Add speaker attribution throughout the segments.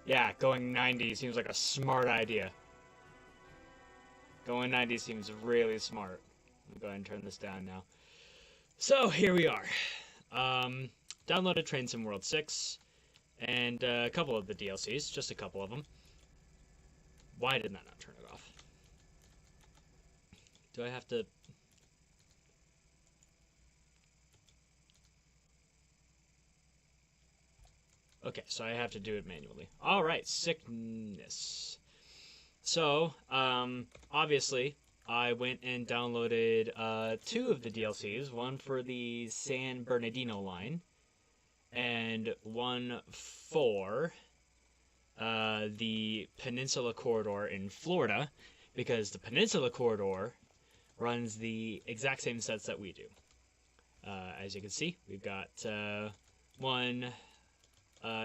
Speaker 1: Yeah, going 90 seems like a smart idea. Going 90 seems really smart. I'll go ahead and turn this down now. So, here we are. Downloaded Train Sim World 6, and a couple of the DLCs, just a couple of them. Why did that not turn it off? Do I have to... Okay, so I have to do it manually. Alright, sickness. So, obviously, I went and downloaded 2 of the DLCs, one for the San Bernardino line, and one for the Peninsula Corridor in Florida, because the Peninsula Corridor runs the exact same sets that we do. As you can see, we've got one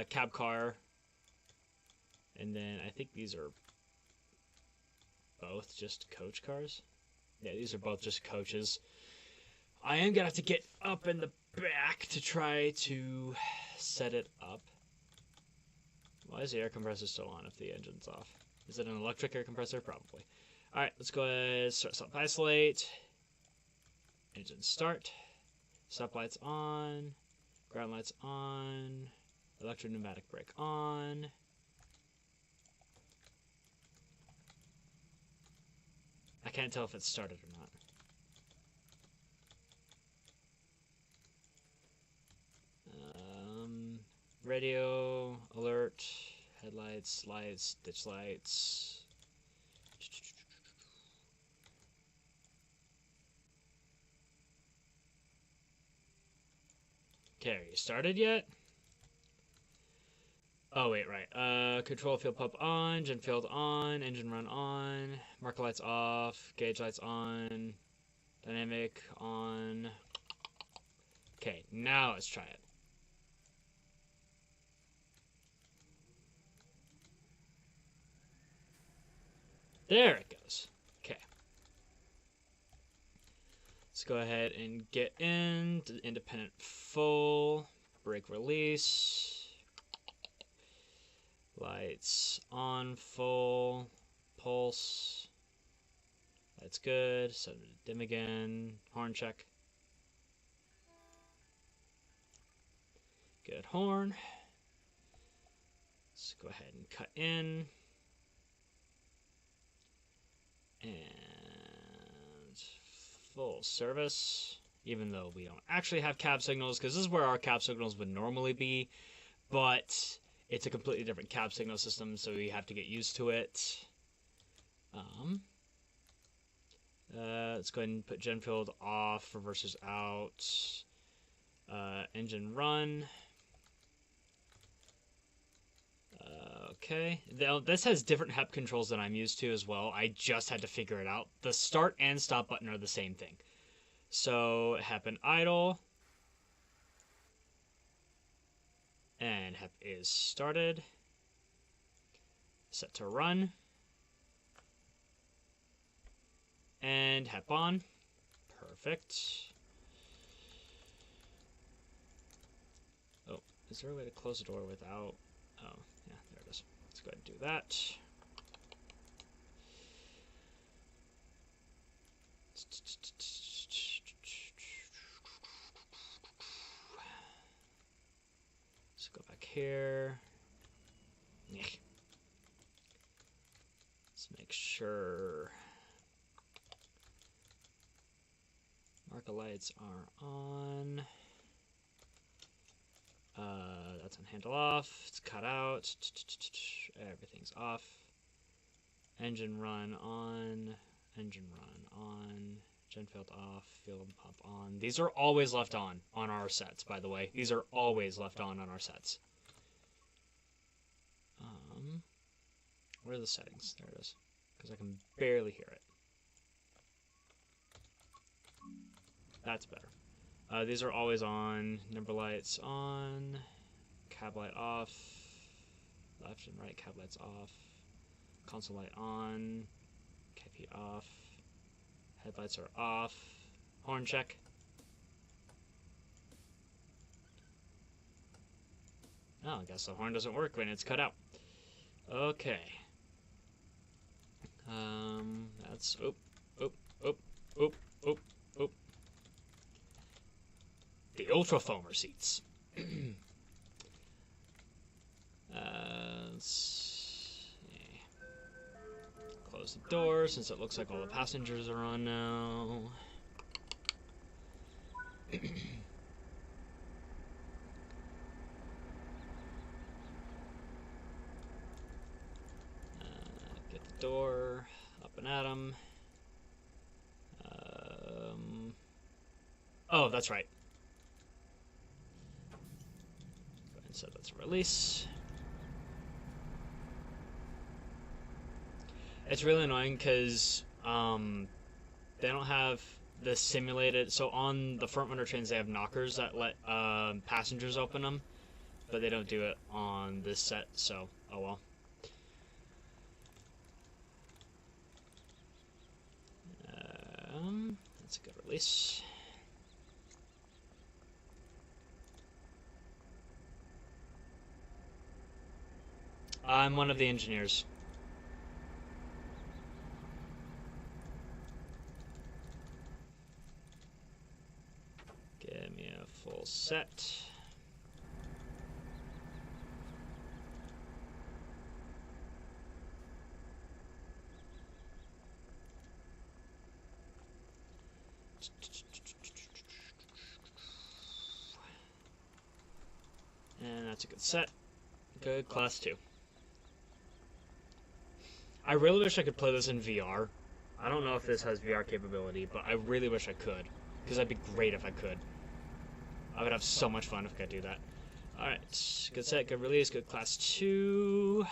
Speaker 1: cab car, and then I think these are both just coach cars. Yeah, these are both just coaches. I am gonna have to get up in the back to try to set it up. Why is the air compressor still on if the engine's off? Is it an electric air compressor? Probably. Alright, let's go ahead, stop isolate. Engine start. Stop lights on. Ground lights on. Electro-pneumatic brake on. I can't tell if it's started or not. Radio, alert, headlights, lights, ditch lights. Okay, are you started yet? Oh, wait, right. Control field pump on, gen field on, engine run on, marker lights off, gauge lights on, dynamic on. Okay, now let's try it. There it goes. Okay. Let's go ahead and get in to independent full, brake release, lights on full, pulse, that's good, set it to dim again, horn check. Good horn. Let's go ahead and cut in. And full service, even though we don't actually have cab signals, because this is where our cab signals would normally be, but it's a completely different cab signal system, so we have to get used to it. Let's go ahead and put gen field off, reversers out, engine run. Okay, this has different HEP controls than I'm used to as well. I just had to figure it out. The start and stop button are the same thing. So HEP and idle. And HEP is started. Set to run. And HEP on. Perfect. Oh, is there a way to close the door without... Oh, yeah, there it is. Let's go ahead and do that. Let's go back here. Let's make sure marker lights are on. That's on handle off. It's cut out. Everything's off. Engine run on. Engine run on. Gen field off. Fuel pump on. These are always left on our sets, by the way. These are always left on our sets. Where are the settings? There it is. Because I can barely hear it. That's better. These are always on. Number lights on. Cab light off. Left and right cab lights off. Console light on. KP off. Headlights are off. Horn check. Oh, I guess the horn doesn't work when it's cut out. Okay. That's the ultra foamer seats. Let's see. Close the door since it looks like all the passengers are on now. Get the door up and at 'em. Oh, that's right. Go ahead and set that to release. It's really annoying because they don't have the simulated. So on the front runner trains, they have knockers that let passengers open them, but they don't do it on this set. So, oh well. That's a good release. I'm one of the engineers. Give me a full set. And that's a good set. Good, class 2. I really wish I could play this in VR. I don't know if this has VR capability, but I really wish I could. Because that'd be great if I could. I would have so much fun if I could do that. Alright, good set, good release, good class 2.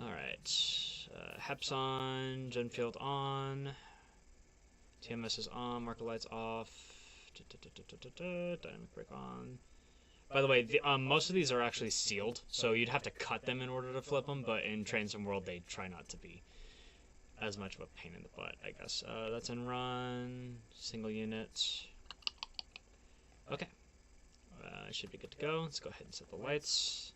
Speaker 1: Alright, HEP's on, gen field on, TMS is on, marker lights off, dynamic brake on. By the way, most of these are actually sealed, so you'd have to cut them in order to flip them, but in Train Sim World they try not to be as much of a pain in the butt, I guess. That's in run, single unit. Okay, I should be good to go. Let's go ahead and set the lights.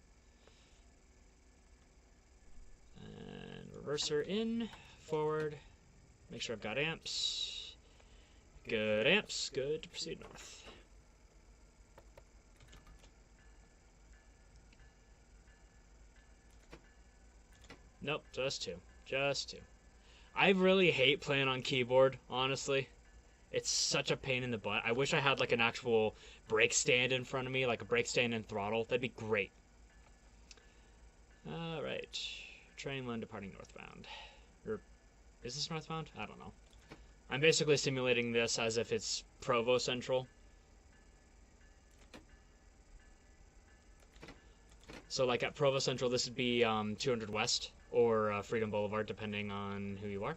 Speaker 1: And reverser in, forward. Make sure I've got amps. Good amps, good to proceed north. Nope, just 2. Just 2. I really hate playing on keyboard, honestly. It's such a pain in the butt. I wish I had like an actual brake stand in front of me, like a brake stand and throttle. That'd be great. Alright. Train 1 departing northbound. Or, is this northbound? I don't know. I'm basically simulating this as if it's Provo Central. So like at Provo Central, this would be 200 West or Freedom Boulevard, depending on who you are.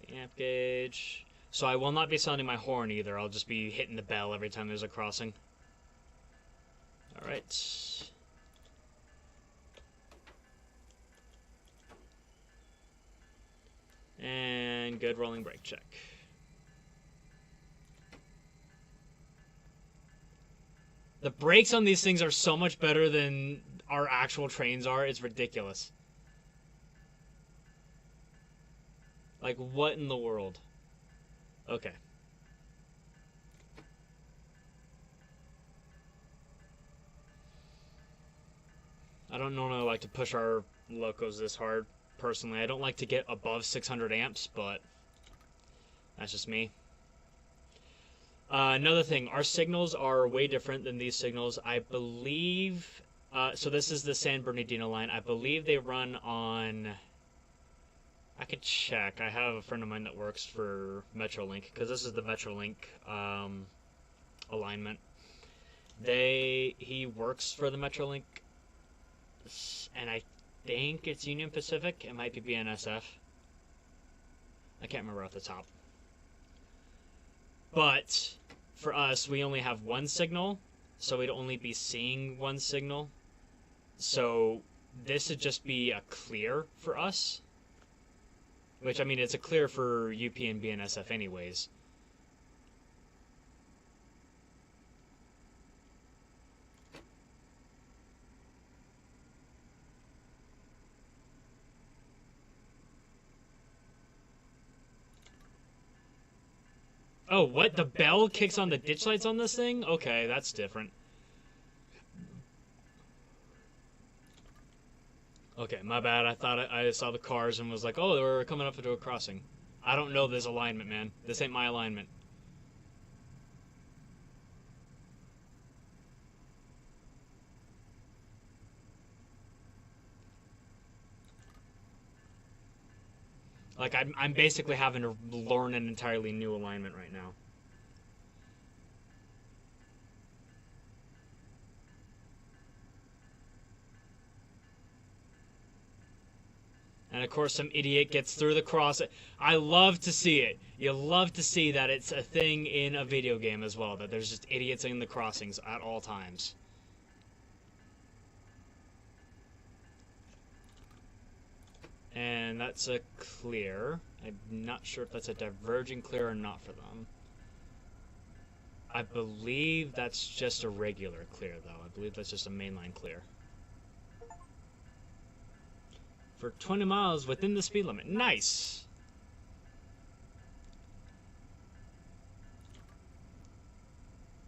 Speaker 1: The amp gauge. So I will not be sounding my horn either. I'll just be hitting the bell every time there's a crossing. Alright. And good rolling brake check. The brakes on these things are so much better than our actual trains are. It's ridiculous. Like, what in the world? Okay. I don't normally like to push our locos this hard, personally. I don't like to get above 600 amps, but that's just me. Another thing, our signals are way different than these signals. I believe, so this is the San Bernardino line. I believe they run on, I could check. I have a friend of mine that works for Metrolink, because this is the Metrolink alignment. He works for the Metrolink, and I think it's Union Pacific. It might be BNSF. I can't remember off the top. But for us, we only have one signal, so we'd only be seeing one signal. So this would just be a clear for us. Which, I mean, it's a clear for UP and BNSF anyways. Oh, what? The bell kicks on the ditch lights on this thing? Okay, that's different. Okay, my bad. I thought I saw the cars and was like, oh, we're coming up into a crossing. I don't know this alignment, man. This ain't my alignment. Like, I'm basically having to learn an entirely new alignment right now. And of course, some idiot gets through the cross. I love to see it. You love to see that it's a thing in a video game as well, that there's just idiots in the crossings at all times. And that's a clear. I'm not sure if that's a diverging clear or not for them. I believe that's just a regular clear, though. I believe that's just a mainline clear. For 20 miles within the speed limit. Nice!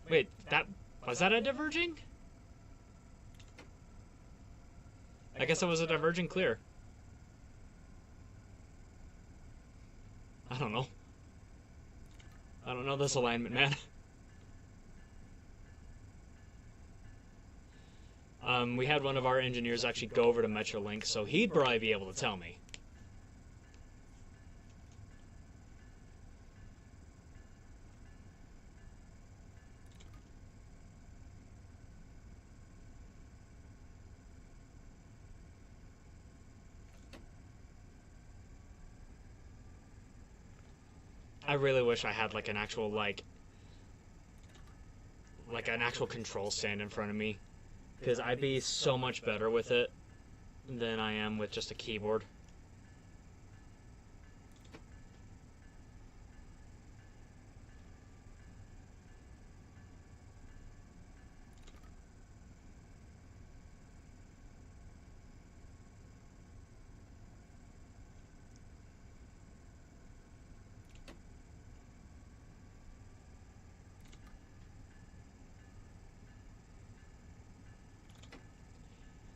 Speaker 1: Wait, was that a diverging? I guess it was a diverging clear. I don't know. I don't know this alignment, man. We had one of our engineers actually go over to Metrolink, so he'd probably be able to tell me. I really wish I had like an actual like an actual control stand in front of me, because I'd be so much better with it than I am with just a keyboard.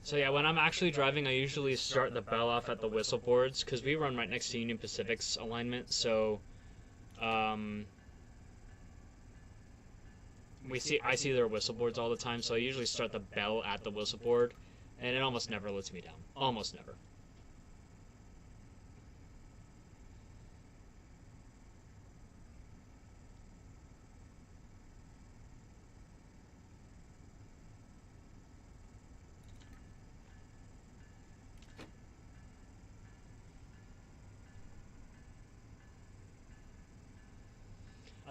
Speaker 1: So yeah, when I'm actually driving, I usually start the bell off at the whistle boards, because we run right next to Union Pacific's alignment, so I see their whistle boards all the time, so I usually start the bell at the whistle board, and it almost never lets me down. Almost never.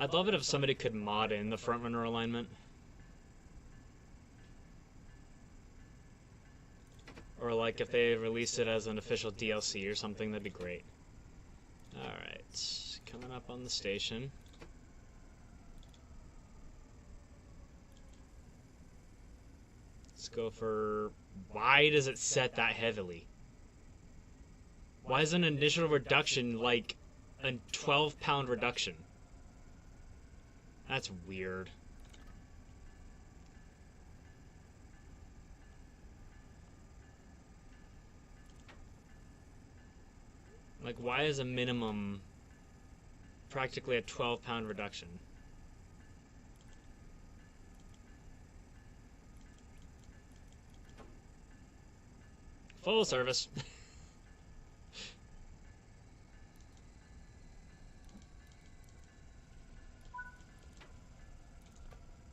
Speaker 1: I'd love it if somebody could mod in the frontrunner alignment. Or like if they released it as an official DLC or something, that'd be great. Alright, coming up on the station. Let's go for... Why does it set that heavily? Why is an initial reduction like a 12-pound reduction? That's weird. Like, why is a minimum practically a 12-pound reduction? Full service.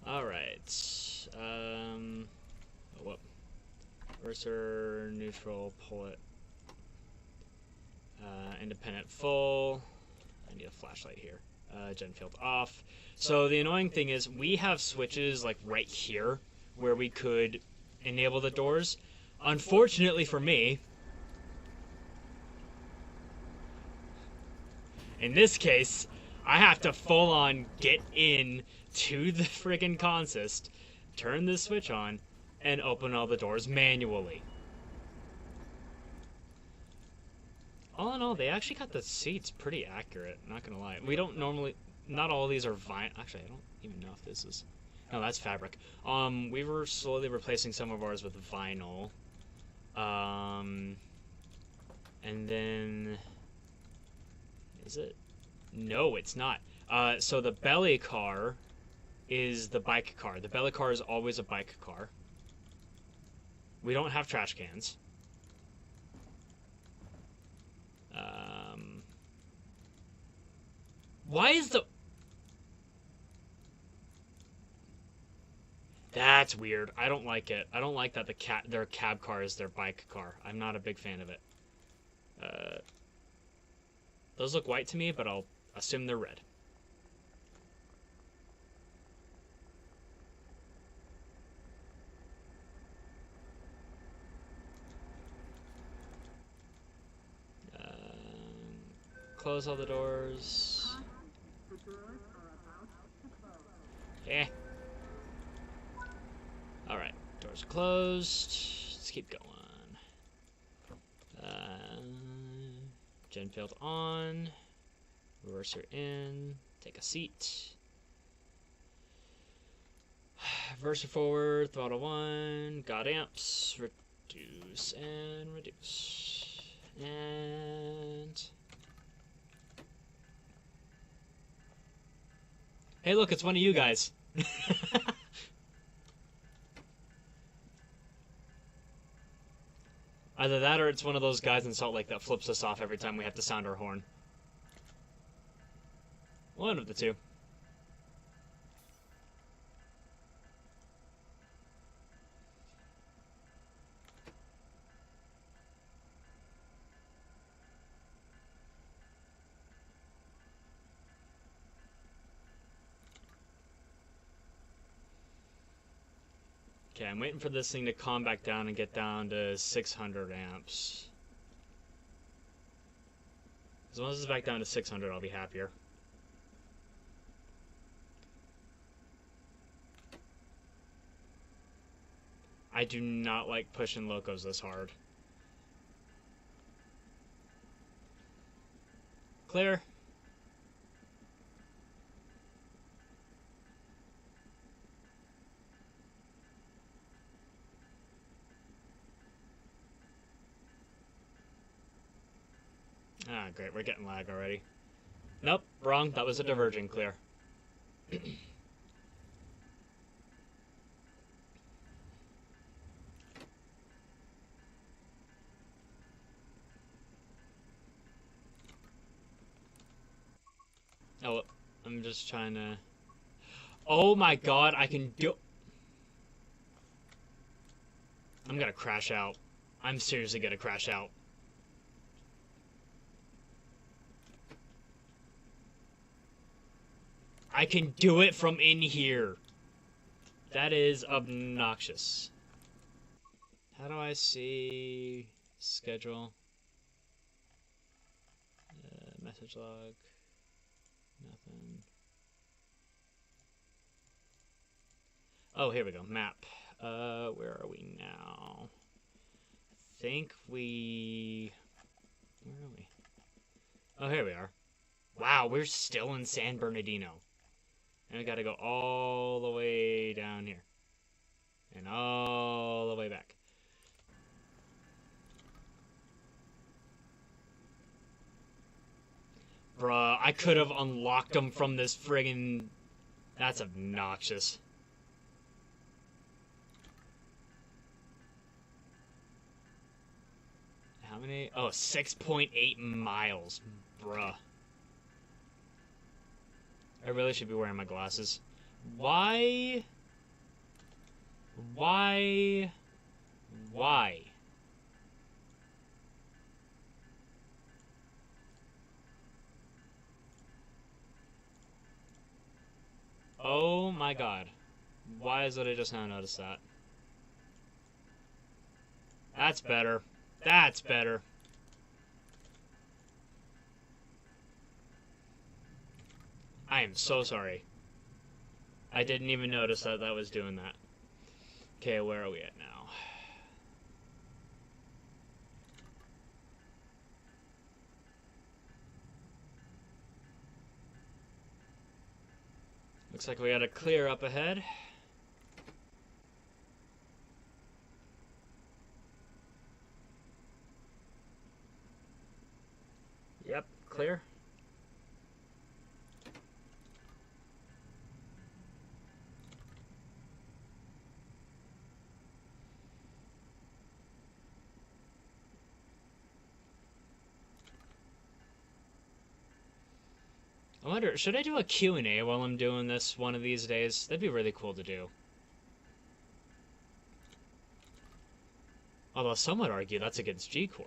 Speaker 1: Alright. Whoop. Verser, neutral, pull it. Independent full. I need a flashlight here. Gen field off. So the annoying thing is we have switches like right here where we could enable the doors. Unfortunately for me, in this case, I have to full on get in to the friggin' consist, turn the switch on, and open all the doors manually. All in all, they actually got the seats pretty accurate, not gonna lie. We don't normally, not all of these are vinyl. Actually, I don't even know if this is, no, that's fabric. We were slowly replacing some of ours with vinyl. And then, is it? No, it's not. So the belly car is the bike car. The belly car is always a bike car. We don't have trash cans. Why is the... That's weird. I don't like it. I don't like that their cab car is their bike car. I'm not a big fan of it. Those look white to me, but I'll assume they're red. Close all the doors. Yeah. Alright, doors are closed. Let's keep going. Gen field on. Reverser in. Take a seat. Reverser forward. Throttle 1. God amps. Reduce and reduce. And... Hey, look, it's one of you guys. Either that or it's one of those guys in Salt Lake that flips us off every time we have to sound our horn. One of the two. Okay, I'm waiting for this thing to calm back down and get down to 600 amps. As long as it's back down to 600, I'll be happier. I do not like pushing locos this hard. Clear. Ah, great, we're getting lag already. Nope, wrong, that was a diverging clear. Oh, I'm just trying to... Oh my god, I can do... I'm gonna crash out. I'm seriously gonna crash out. I can do it from in here. That is obnoxious. How do I see schedule? Message log. Nothing. Oh, here we go. Map. Where are we now? I think we... Where are we? Oh, here we are. Wow, we're still in San Bernardino. And we gotta go all the way down here. And all the way back. Bruh, I could have unlocked them from this friggin'... That's obnoxious. How many? Oh, 6.8 miles. Bruh. I really should be wearing my glasses. Why? Why? Why? Oh my god. Why is it I just now noticed that? That's better. That's better. I am so sorry. I didn't even notice that that was doing that. Okay, where are we at now? Looks like we got a clear up ahead. Yep, clear. I wonder, should I do a Q&A while I'm doing this one of these days? That'd be really cool to do. Although some would argue that's against G-Core.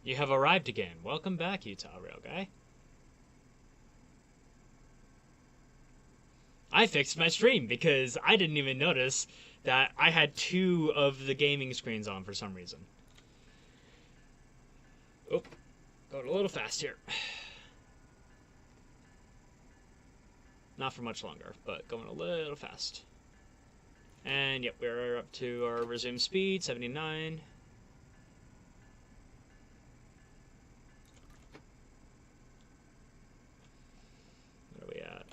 Speaker 1: You have arrived again. Welcome back, Utah Rail Guy. I fixed my stream because I didn't even notice that I had two of the gaming screens on for some reason. Oh, going a little fast here. Not for much longer, but going a little fast. And yep, we're up to our resume speed, 79. What are we at?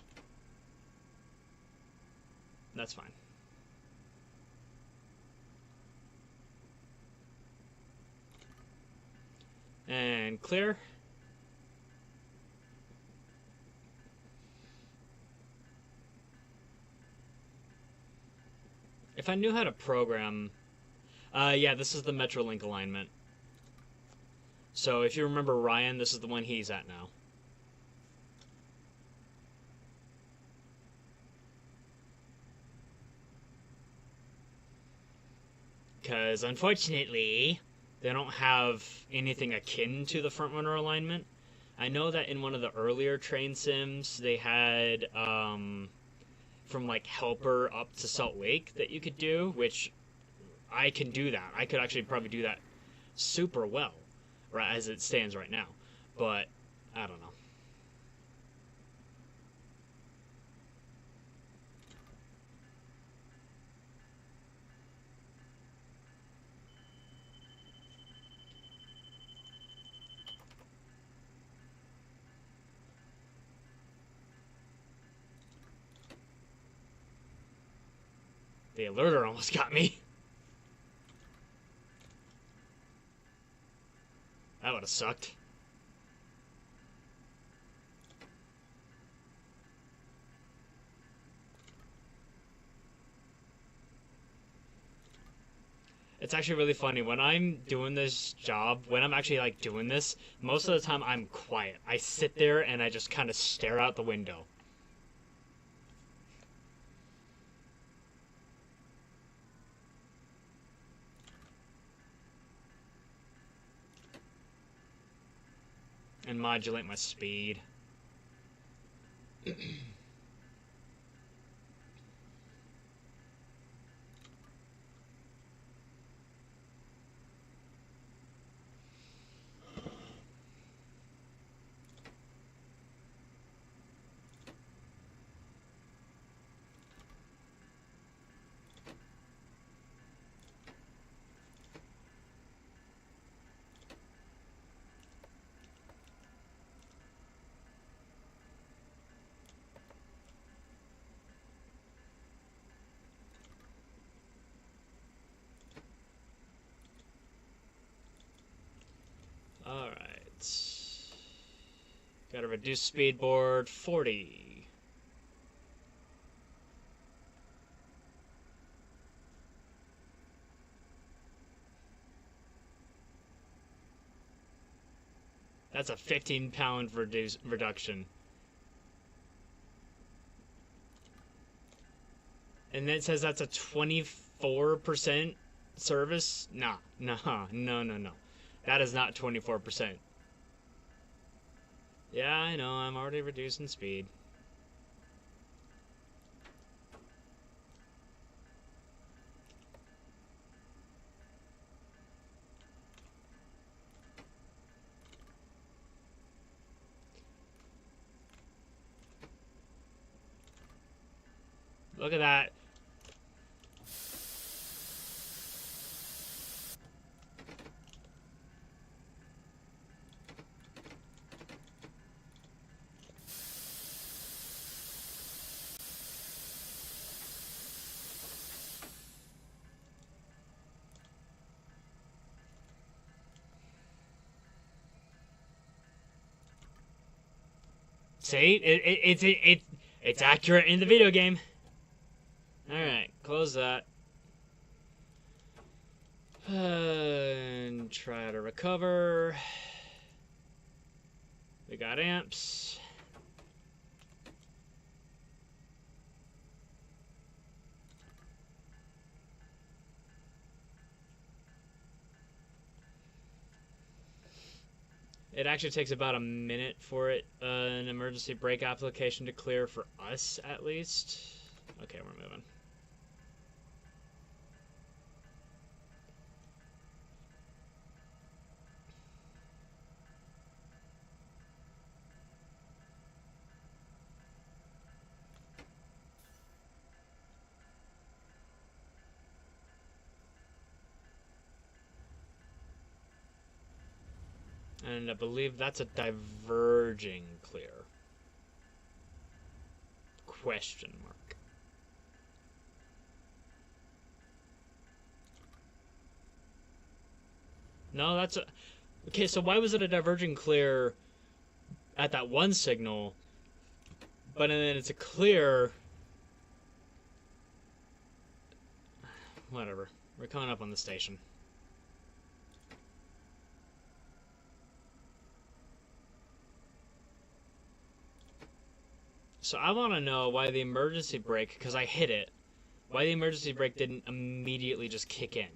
Speaker 1: That's fine. And clear. If I knew how to program... yeah, this is the Metrolink alignment. So if you remember Ryan, this is the one he's at now. Because, unfortunately, they don't have anything akin to the front runner alignment. I know that in one of the earlier train sims, they had, from, like, Helper up to Salt Lake that you could do, which I can do that. I could actually probably do that super well, right, as it stands right now. But, I don't know. The alerter almost got me. That would have sucked. It's actually really funny. When I'm doing this job, when I'm actually, like, doing this, most of the time I'm quiet. I sit there and I just kind of stare out the window. And modulate my speed. Gotta reduce speed board 40. That's a 15-pound reduction. And then it says that's a 24% service? Nah, no. That is not 24%. Yeah, I know, I'm already reducing speed. Look at that. See? It's accurate in the video game. Alright, close that. And try to recover. We got amps. It actually takes about a minute for an emergency brake application to clear, for us at least. Okay, we're moving. And I believe that's a diverging clear. Question mark. No, that's a... Okay, so why was it a diverging clear at that one signal, but then it's a clear... Whatever. We're coming up on the station. So I want to know why the emergency brake, because I hit it, why the emergency brake didn't immediately just kick in.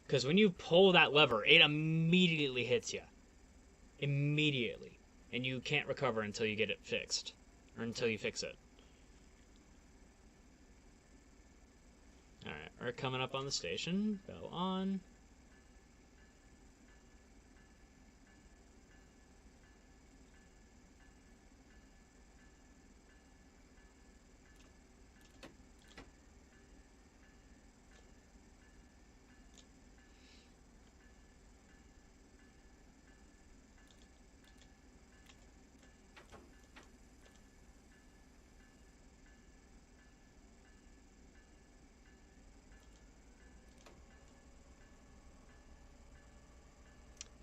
Speaker 1: Because when you pull that lever, it immediately hits you. Immediately. And you can't recover until you get it fixed. Or until you fix it. Alright, we're coming up on the station. Bell on.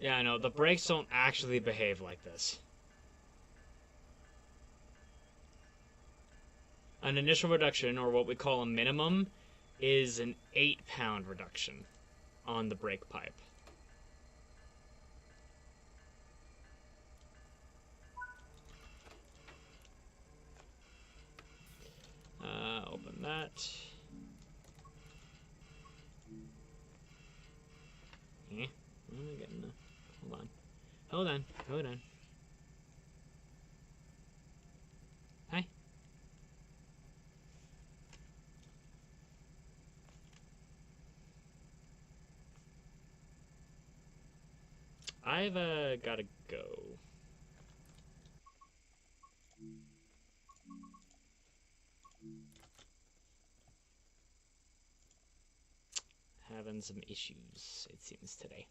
Speaker 1: Yeah, I know. The brakes don't actually behave like this. An initial reduction, or what we call a minimum, is an 8-pound reduction on the brake pipe. Open that. Getting the... Hold on. Hi. I've gotta go. Having some issues, it seems, today.